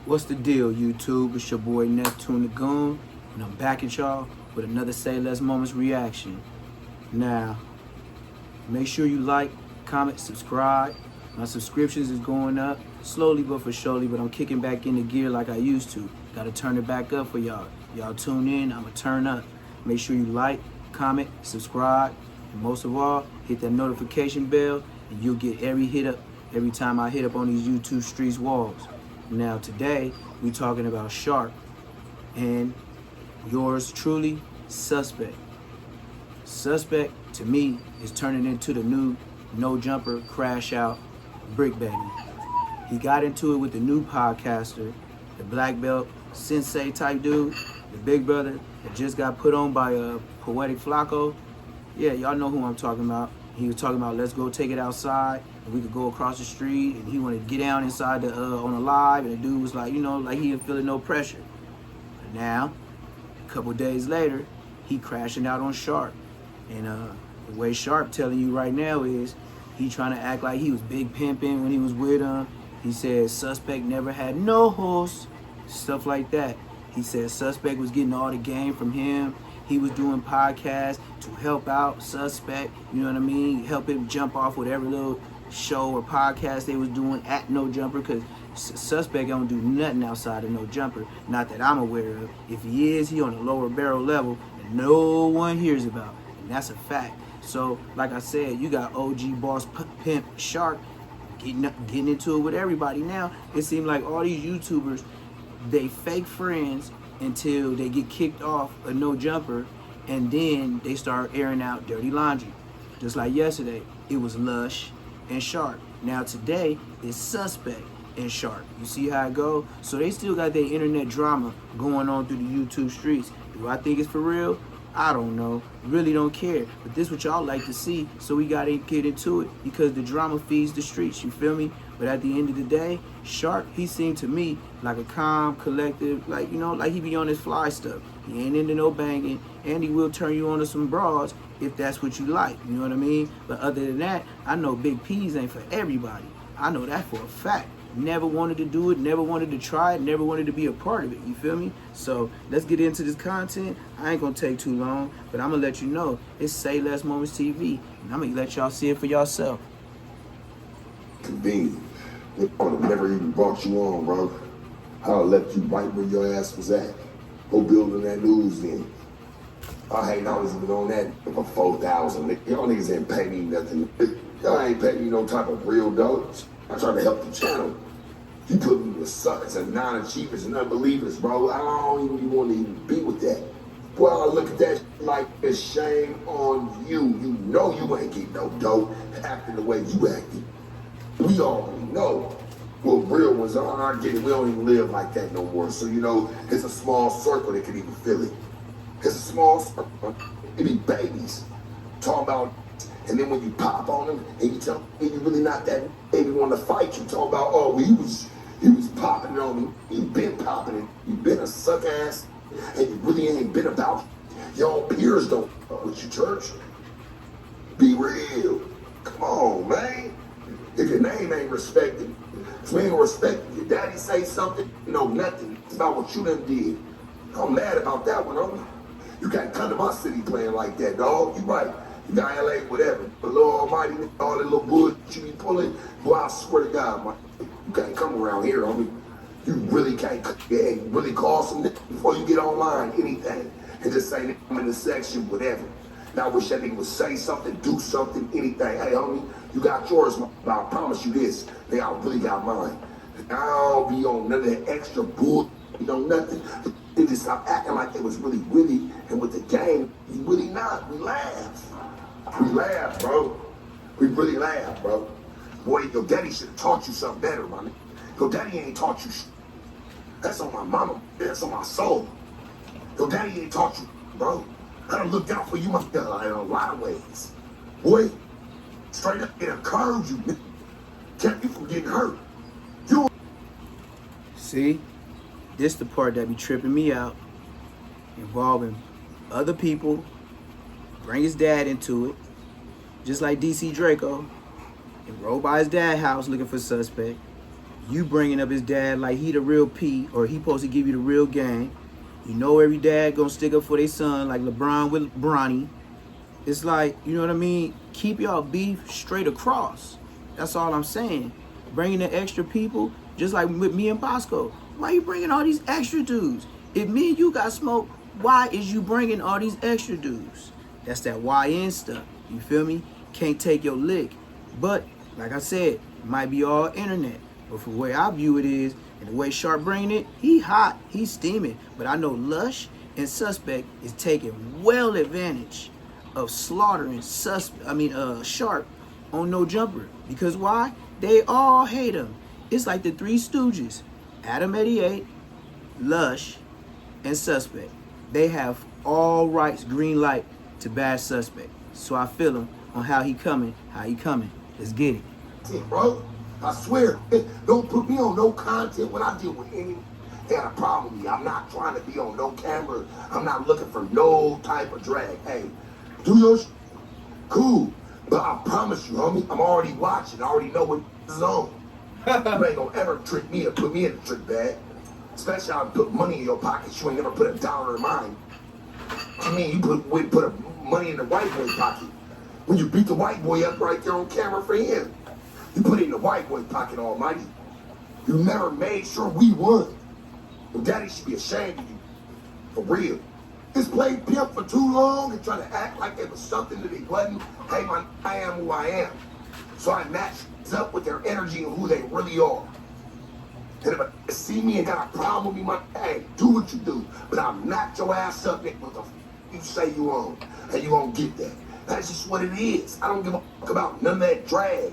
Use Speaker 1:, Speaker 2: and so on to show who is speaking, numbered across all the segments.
Speaker 1: What's the deal, YouTube? It's your boy Neptune the Goon, and I'm back at y'all with another Say Less Moments reaction. Now, make sure you like, comment, subscribe. My subscriptions is going up slowly but for surely, but I'm kicking back into gear like I used to. Gotta turn it back up for y'all. Y'all tune in, I'ma turn up. Make sure you like, comment, subscribe, and most of all, hit that notification bell, and you'll get every hit up every time I hit up on these YouTube streets walls. Now today, we talking about Shark and yours truly, Suspect. Suspect, to me, is turning into the new No Jumper Crash Out Brick Baby. He got into it with the new podcaster, the black belt sensei type dude, the big brother that just got put on by Poetic Flacco. Yeah, y'all know who I'm talking about. He was talking about let's go take it outside, and we could go across the street, and he wanted to get down inside the on the live, and the dude was like, like he was feeling no pressure. But now, a couple days later, he crashing out on Sharp, and the way Sharp telling you right now is he trying to act like he was big pimping when he was with him. He said Suspect never had no horse, stuff like that. He said Suspect was getting all the game from him. He was doing podcasts to help out Suspect, you know what I mean? Help him jump off whatever little show or podcast they was doing at No Jumper, because Suspect don't do nothing outside of No Jumper, not that I'm aware of. If he is, he on a lower barrel level that no one hears about, and that's a fact. So, like I said, you got OG Boss Pimp Shark getting into it with everybody. Now, it seems like all these YouTubers, they fake friends until they get kicked off a No Jumper, and then they start airing out dirty laundry. Just like yesterday, it was Lush and Shark. Now today, it's Suspect and Shark. You see how it go? So they still got their internet drama going on through the YouTube streets. Do I think it's for real? I don't know. Really don't care. But this is what y'all like to see, so we gotta get into it because the drama feeds the streets, you feel me? But at the end of the day, Shark, he seemed to me like a calm, collective, like he be on his fly stuff. He ain't into no banging, and he will turn you on to some broads if that's what you like, you know what I mean? But other than that, I know Big P's ain't for everybody. I know that for a fact. Never wanted to do it, never wanted to try it, never wanted to be a part of it, you feel me? So let's get into this content. I ain't gonna take too long, but I'm gonna let you know it's Say Less Moments TV, and I'm gonna let y'all see it for yourself.
Speaker 2: Convenient. They would have never even brought you on, bro. I'd have left you right where your ass was at. Go building that news then. I ain't always been on that for 4,000. Y'all niggas ain't pay me nothing. Y'all ain't pay me no type of real dough. I try to help the channel. You put me with suckers and non-achievers and unbelievers, bro. I don't even want to even be with that. Well, I look at that like it's shame on you. You know you ain't getting no dough acting the way you acted. We already know what real ones are. I get it. We don't even live like that no more. So, it's a small circle that can even feel it. It's a small circle. It be babies talking about, and then when you pop on them and you tell me you really not that baby want to fight, you talk about, oh, well, he was popping it on me. You been popping it. You been a suck ass, and you really ain't been about it. Your own peers don't fuck with you, church. Be real. Come on, man. If your name ain't respected, if you ain't respected, your daddy say something, nothing about what you done did. I'm mad about that one, homie. You can't come to my city playing like that, dog. You right. You got LA, whatever. But Lord Almighty, all that little bullshit you be pulling, boy, I swear to God, man, you can't come around here, homie. You really can't really call some niggas before you get online, anything. And just say, I'm in the section, whatever. Now I wish that nigga would say something, do something, anything. Hey, homie, you got yours, but I promise you this. Nigga, I really got mine. I don't be on none of that extra bull, nothing. They just stop acting like it was really witty, and with the game, you really not. We laugh. We laugh, bro. We really laugh, bro. Boy, your daddy should have taught you something better, man. Your daddy ain't taught you shit. That's on my mama. That's on my soul. Your daddy ain't taught you, bro. I done looked out for you, my in a lot of ways. Boy, straight up, it curved you, man. Kept you from getting hurt. You.
Speaker 1: See, this the part that be tripping me out, involving other people, bring his dad into it, just like DC Draco, and roll by his dad's house looking for Suspect. You bringing up his dad like he the real P, or he supposed to give you the real game. You know every dad gonna stick up for their son like LeBron with Bronny. It's like, you know what I mean? Keep y'all beef straight across. That's all I'm saying. Bringing the extra people, just like with me and Bosco. Why you bringing all these extra dudes? If me and you got smoke, why is you bringing all these extra dudes? That's that YN stuff. You feel me? Can't take your lick. But, like I said, it might be all internet. But from the way I view it is, and the way Sharp bringing it, he hot, he's steaming. But I know Lush and Suspect is taking well advantage of slaughtering Sharp on No Jumper. Because why? They all hate him. It's like the Three Stooges. Adam 88, Lush, and Suspect. They have all rights, green light to bash Suspect. So I feel him on how he coming. Let's get it.
Speaker 2: Hey, bro, I swear, don't put me on no content when I deal with any. They got a problem with me. I'm not trying to be on no camera. I'm not looking for no type of drag. Hey, do your cool. But I promise you, homie, I'm already watching. I already know what is on. You ain't gonna ever trick me or put me in a trick bag. Especially I put money in your pocket. You ain't never put $1 in mine. What you mean you put money in the white boy pocket? When you beat the white boy up right there on camera for him. You put it in the white boy pocket, almighty. You never made sure we won. Your daddy should be ashamed of you. For real. This played pimp for too long and trying to act like it was something that it wasn't. Hey, man, I am who I am. So I matched up with their energy and who they really are. And if they see me and got a problem with me, man, hey, do what you do. But I'll knock your ass up, Nick, with the you say you own. And you gonna get that. That's just what it is. I don't give a fuck about none of that drag.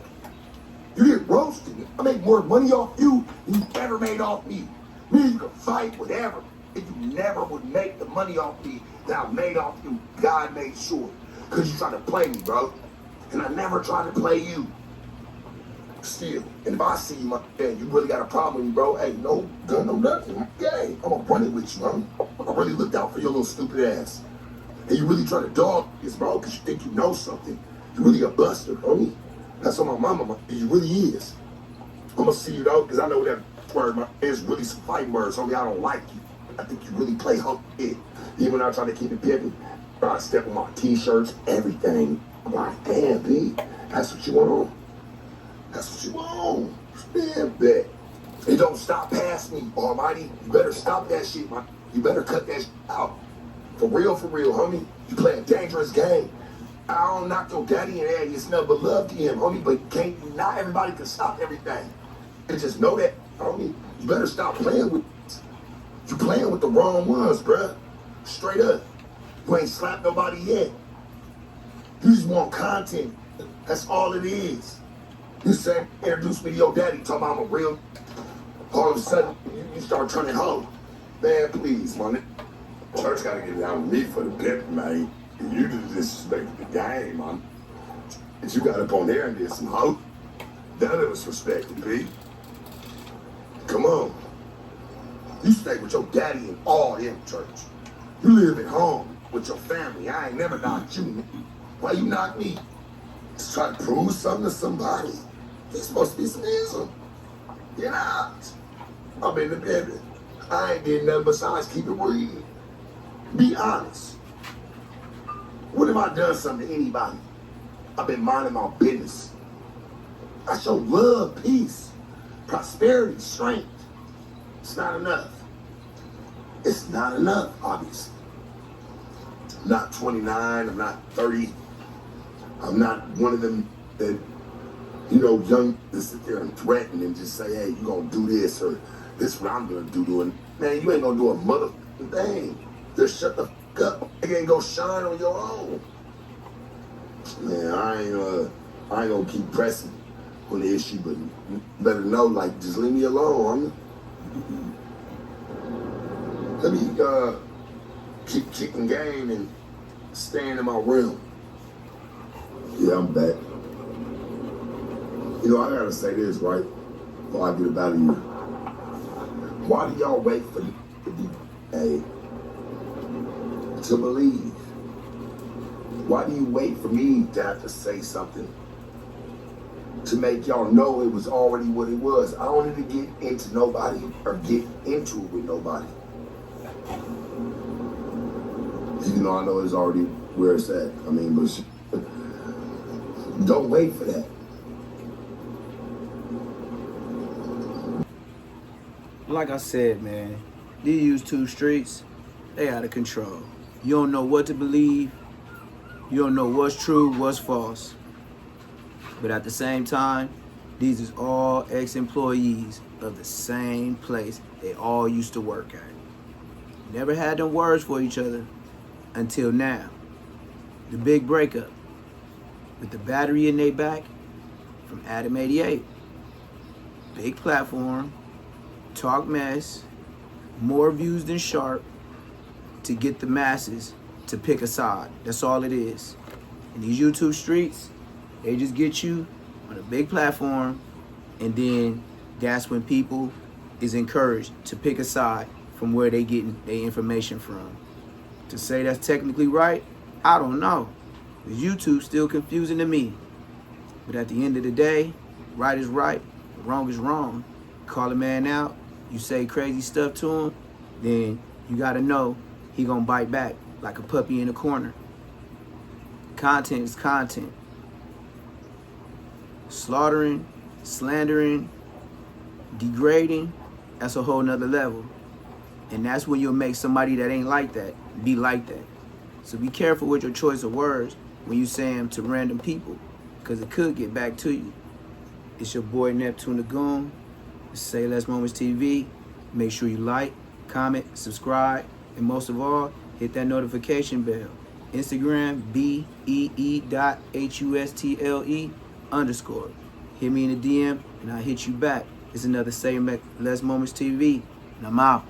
Speaker 2: You get roasted. I make more money off you than you ever made off me. Me, you can fight, whatever. If you never would make the money off me that I made off you, God made sure. Because you trying to play me, bro. And I never tried to play you. Still, and if I see you, my man, you really got a problem with me, bro. Hey, no gun, no nothing. Okay, I'm gonna run it with you, bro. I really looked out for your little stupid ass. And you really trying to dog this, bro, because you think you know something. You really a buster, bro. That's what my mama, you really is. I'm gonna see you, though, because I know that word, my is really some fighting words, homie. I don't like you. I think you really play hump it. Even when I try to keep it pimping, I step on my t-shirts, everything. I'm like, damn, B, that's what you want. That's what you want. Man, bet. It don't stop past me, almighty. You better stop that shit, man. You better cut that shit out. For real, homie. You play a dangerous game. I don't knock your daddy in there. It's nothing but love to him, homie. But not everybody can stop everything. And just know that, homie. You better stop playing with you playing with the wrong ones, bruh. Straight up. You ain't slapped nobody yet. You just want content. That's all it is. You say, introduce me to your daddy, talking about I'm a real. All of a sudden, you start turning home. Man, please, man.
Speaker 3: Church gotta get down with me for the pimp, man. And you just disrespected the game, man. And you got up on there and did some hoe. None of us respected, B.
Speaker 2: Come on. You stay with your daddy and all them, church. You live at home with your family. I ain't never knocked you. Why you knock me? Just try to prove something to somebody. He's supposed to be some ism. Get out. I'm independent. I ain't did nothing besides keep it real. Be honest. When have I done something to anybody? I've been minding my business. I show love, peace, prosperity, strength. It's not enough. It's not enough, obviously. I'm not 29, I'm not 30. I'm not one of them that, young to sit there and threaten and just say, hey, you gonna do this or this is what I'm gonna do to him. Man, you ain't gonna do a motherfucking thing. Just shut the fuck up. You ain't gonna shine on your own. Man, I ain't gonna keep pressing on the issue, but you better know, like, just leave me alone, homie. Let me keep kicking game and staying in my realm. Yeah, I'm back. I gotta say this, right? Before I get up out of here. Why do y'all wait for me to be to believe? Why do you wait for me to have to say something to make y'all know it was already what it was. I don't need to get into nobody or get into it with nobody. You know, I know it's already where it's at. I mean, but don't wait for that.
Speaker 1: Like I said, man, these YouTube streets, they out of control. You don't know what to believe. You don't know what's true, what's false. But at the same time, these is all ex-employees of the same place they all used to work at. Never had them words for each other until now. The big breakup with the battery in their back from Adam 88. Big platform, talk mess, more views than Sharp to get the masses to pick a side. That's all it is. And these YouTube streets, they just get you on a big platform, and then that's when people is encouraged to pick a side from where they getting their information from. To say that's technically right, I don't know. Because YouTube's still confusing to me. But at the end of the day, right is right, wrong is wrong. Call a man out, you say crazy stuff to him, then you gotta know he gonna bite back like a puppy in a corner. Content is content. Slaughtering, slandering, degrading, that's a whole nother level. And that's when you'll make somebody that ain't like that be like that. So be careful with your choice of words when you say them to random people, because it could get back to you. It's your boy Neptune the Goon. It's Say Less Moments TV. Make sure you like, comment, subscribe, and most of all, hit that notification bell. Instagram, BEE.HUSTLE_. Hit me in the DM and I'll hit you back. It's another Say Less Moments TV, and I'm out.